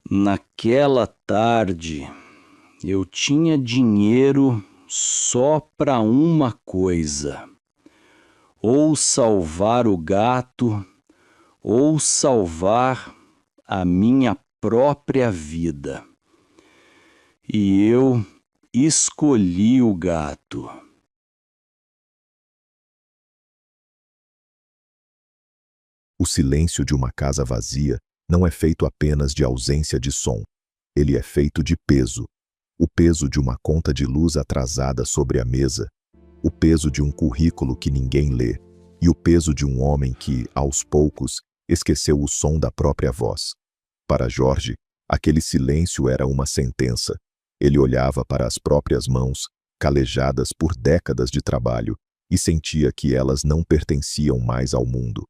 Naquela tarde, eu tinha dinheiro só para uma coisa: ou salvar o gato, ou salvar a minha própria vida. E eu escolhi o gato. O silêncio de uma casa vazia não é feito apenas de ausência de som. Ele é feito de peso. O peso de uma conta de luz atrasada sobre a mesa, o peso de um currículo que ninguém lê, e o peso de um homem que, aos poucos, esqueceu o som da própria voz. Para Jorge, aquele silêncio era uma sentença. Ele olhava para as próprias mãos, calejadas por décadas de trabalho, e sentia que elas não pertenciam mais ao mundo.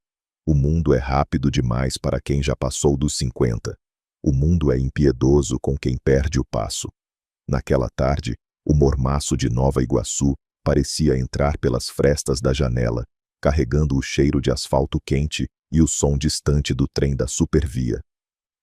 O mundo é rápido demais para quem já passou dos 50. O mundo é impiedoso com quem perde o passo. Naquela tarde, o mormaço de Nova Iguaçu parecia entrar pelas frestas da janela, carregando o cheiro de asfalto quente e o som distante do trem da supervia.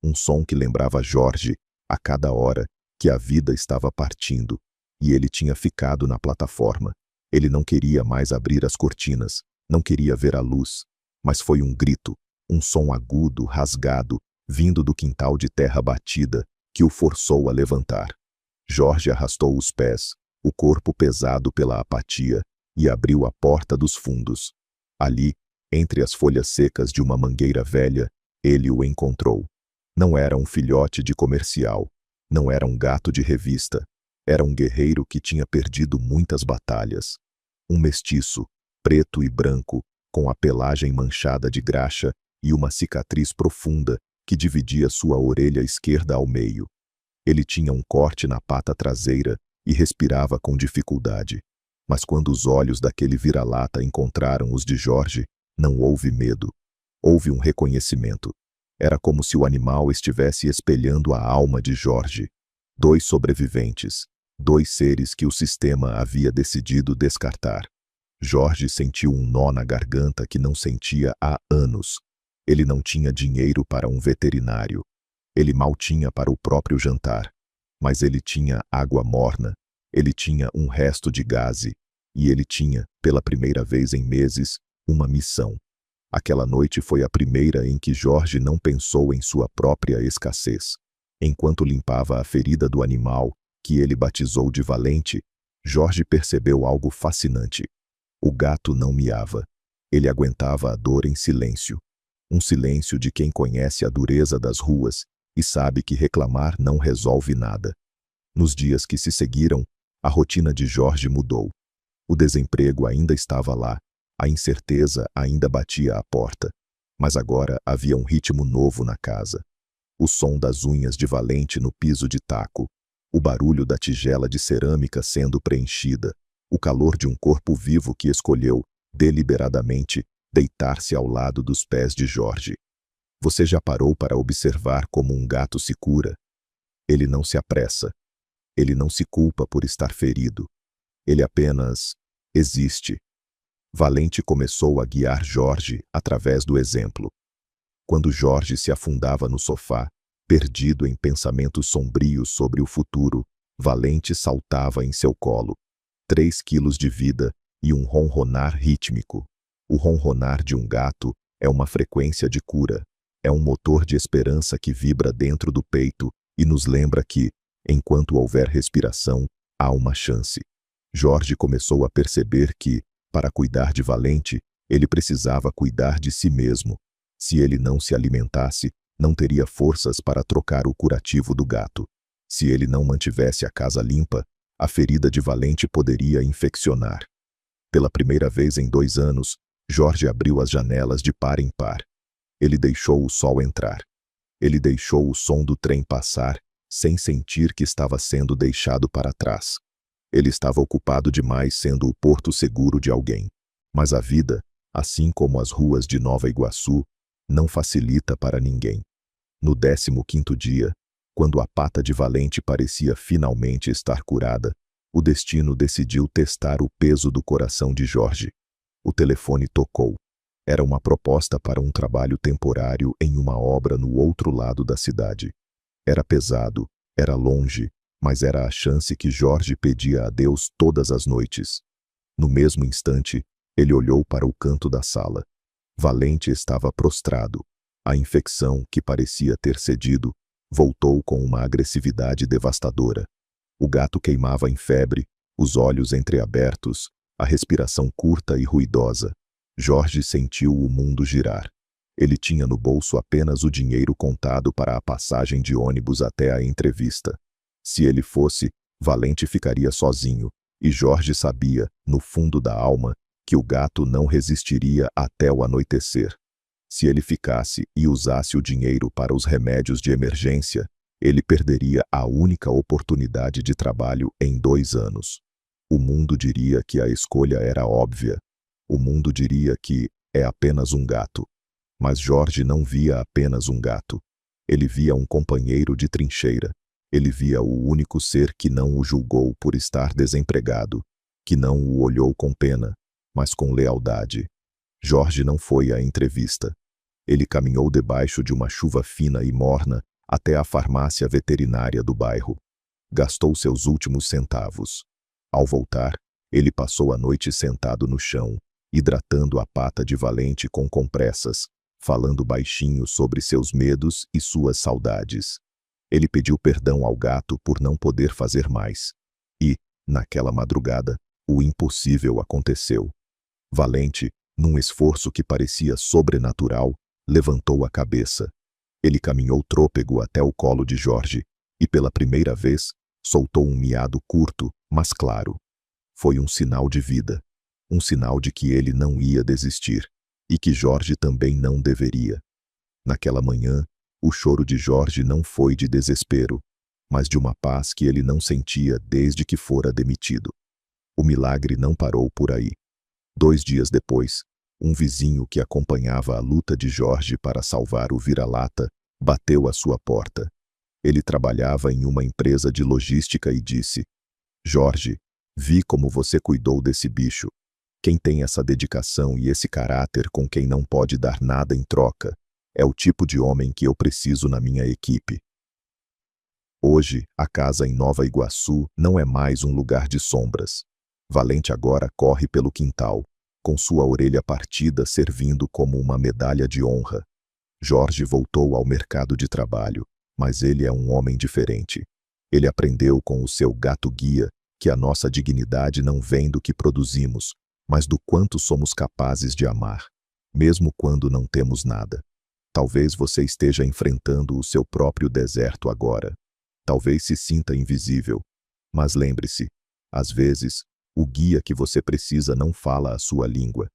Um som que lembrava Jorge, a cada hora, que a vida estava partindo, e ele tinha ficado na plataforma. Ele não queria mais abrir as cortinas, não queria ver a luz. Mas foi um grito, um som agudo, rasgado, vindo do quintal de terra batida, que o forçou a levantar. Jorge arrastou os pés, o corpo pesado pela apatia, e abriu a porta dos fundos. Ali, entre as folhas secas de uma mangueira velha, ele o encontrou. Não era um filhote de comercial, não era um gato de revista, era um guerreiro que tinha perdido muitas batalhas. Um mestiço, preto e branco, com a pelagem manchada de graxa e uma cicatriz profunda que dividia sua orelha esquerda ao meio. Ele tinha um corte na pata traseira e respirava com dificuldade. Mas quando os olhos daquele vira-lata encontraram os de Jorge, não houve medo. Houve um reconhecimento. Era como se o animal estivesse espelhando a alma de Jorge. Dois sobreviventes, dois seres que o sistema havia decidido descartar. Jorge sentiu um nó na garganta que não sentia há anos. Ele não tinha dinheiro para um veterinário. Ele mal tinha para o próprio jantar. Mas ele tinha água morna, ele tinha um resto de gaze, e ele tinha, pela primeira vez em meses, uma missão. Aquela noite foi a primeira em que Jorge não pensou em sua própria escassez. Enquanto limpava a ferida do animal, que ele batizou de Valente, Jorge percebeu algo fascinante. O gato não miava. Ele aguentava a dor em silêncio. Um silêncio de quem conhece a dureza das ruas e sabe que reclamar não resolve nada. Nos dias que se seguiram, a rotina de Jorge mudou. O desemprego ainda estava lá, a incerteza ainda batia à porta. Mas agora havia um ritmo novo na casa. O som das unhas de Valente no piso de taco, o barulho da tigela de cerâmica sendo preenchida, o calor de um corpo vivo que escolheu, deliberadamente, deitar-se ao lado dos pés de Jorge. Você já parou para observar como um gato se cura? Ele não se apressa. Ele não se culpa por estar ferido. Ele apenas existe. Valente começou a guiar Jorge através do exemplo. Quando Jorge se afundava no sofá, perdido em pensamentos sombrios sobre o futuro, Valente saltava em seu colo. 3 quilos de vida e um ronronar rítmico. O ronronar de um gato é uma frequência de cura, é um motor de esperança que vibra dentro do peito e nos lembra que, enquanto houver respiração, há uma chance. Jorge começou a perceber que, para cuidar de Valente, ele precisava cuidar de si mesmo. Se ele não se alimentasse, não teria forças para trocar o curativo do gato. Se ele não mantivesse a casa limpa, a ferida de Valente poderia infeccionar. Pela primeira vez em 2 anos, Jorge abriu as janelas de par em par. Ele deixou o sol entrar. Ele deixou o som do trem passar, sem sentir que estava sendo deixado para trás. Ele estava ocupado demais sendo o porto seguro de alguém. Mas a vida, assim como as ruas de Nova Iguaçu, não facilita para ninguém. No 15º dia, quando a pata de Valente parecia finalmente estar curada, o destino decidiu testar o peso do coração de Jorge. O telefone tocou. Era uma proposta para um trabalho temporário em uma obra no outro lado da cidade. Era pesado, era longe, mas era a chance que Jorge pedia a Deus todas as noites. No mesmo instante, ele olhou para o canto da sala. Valente estava prostrado. A infecção, que parecia ter cedido, voltou com uma agressividade devastadora. O gato queimava em febre, os olhos entreabertos, a respiração curta e ruidosa. Jorge sentiu o mundo girar. Ele tinha no bolso apenas o dinheiro contado para a passagem de ônibus até a entrevista. Se ele fosse, Valente ficaria sozinho, e Jorge sabia, no fundo da alma, que o gato não resistiria até o anoitecer. Se ele ficasse e usasse o dinheiro para os remédios de emergência, ele perderia a única oportunidade de trabalho em 2 anos. O mundo diria que a escolha era óbvia. O mundo diria que é apenas um gato. Mas Jorge não via apenas um gato. Ele via um companheiro de trincheira. Ele via o único ser que não o julgou por estar desempregado, que não o olhou com pena, mas com lealdade. Jorge não foi à entrevista. Ele caminhou debaixo de uma chuva fina e morna até a farmácia veterinária do bairro. Gastou seus últimos centavos. Ao voltar, ele passou a noite sentado no chão, hidratando a pata de Valente com compressas, falando baixinho sobre seus medos e suas saudades. Ele pediu perdão ao gato por não poder fazer mais. E, naquela madrugada, o impossível aconteceu. Valente, num esforço que parecia sobrenatural, levantou a cabeça. Ele caminhou trôpego até o colo de Jorge e, pela primeira vez, soltou um miado curto, mas claro. Foi um sinal de vida, um sinal de que ele não ia desistir e que Jorge também não deveria. Naquela manhã, o choro de Jorge não foi de desespero, mas de uma paz que ele não sentia desde que fora demitido. O milagre não parou por aí. 2 dias depois, um vizinho que acompanhava a luta de Jorge para salvar o vira-lata bateu à sua porta. Ele trabalhava em uma empresa de logística e disse: Jorge, vi como você cuidou desse bicho. Quem tem essa dedicação e esse caráter com quem não pode dar nada em troca, é o tipo de homem que eu preciso na minha equipe. Hoje, a casa em Nova Iguaçu não é mais um lugar de sombras. Valente agora corre pelo quintal, com sua orelha partida servindo como uma medalha de honra. Jorge voltou ao mercado de trabalho, mas ele é um homem diferente. Ele aprendeu com o seu gato-guia que a nossa dignidade não vem do que produzimos, mas do quanto somos capazes de amar, mesmo quando não temos nada. Talvez você esteja enfrentando o seu próprio deserto agora. Talvez se sinta invisível. Mas lembre-se, às vezes, o guia que você precisa não fala a sua língua.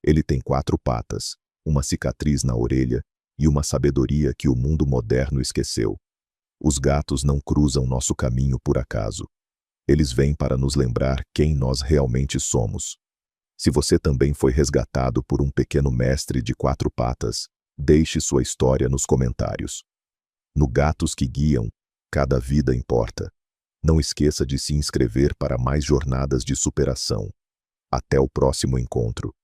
Ele tem 4 patas, uma cicatriz na orelha e uma sabedoria que o mundo moderno esqueceu. Os gatos não cruzam nosso caminho por acaso. Eles vêm para nos lembrar quem nós realmente somos. Se você também foi resgatado por um pequeno mestre de 4 patas, deixe sua história nos comentários. No Gatos que Guiam, cada vida importa. Não esqueça de se inscrever para mais jornadas de superação. Até o próximo encontro.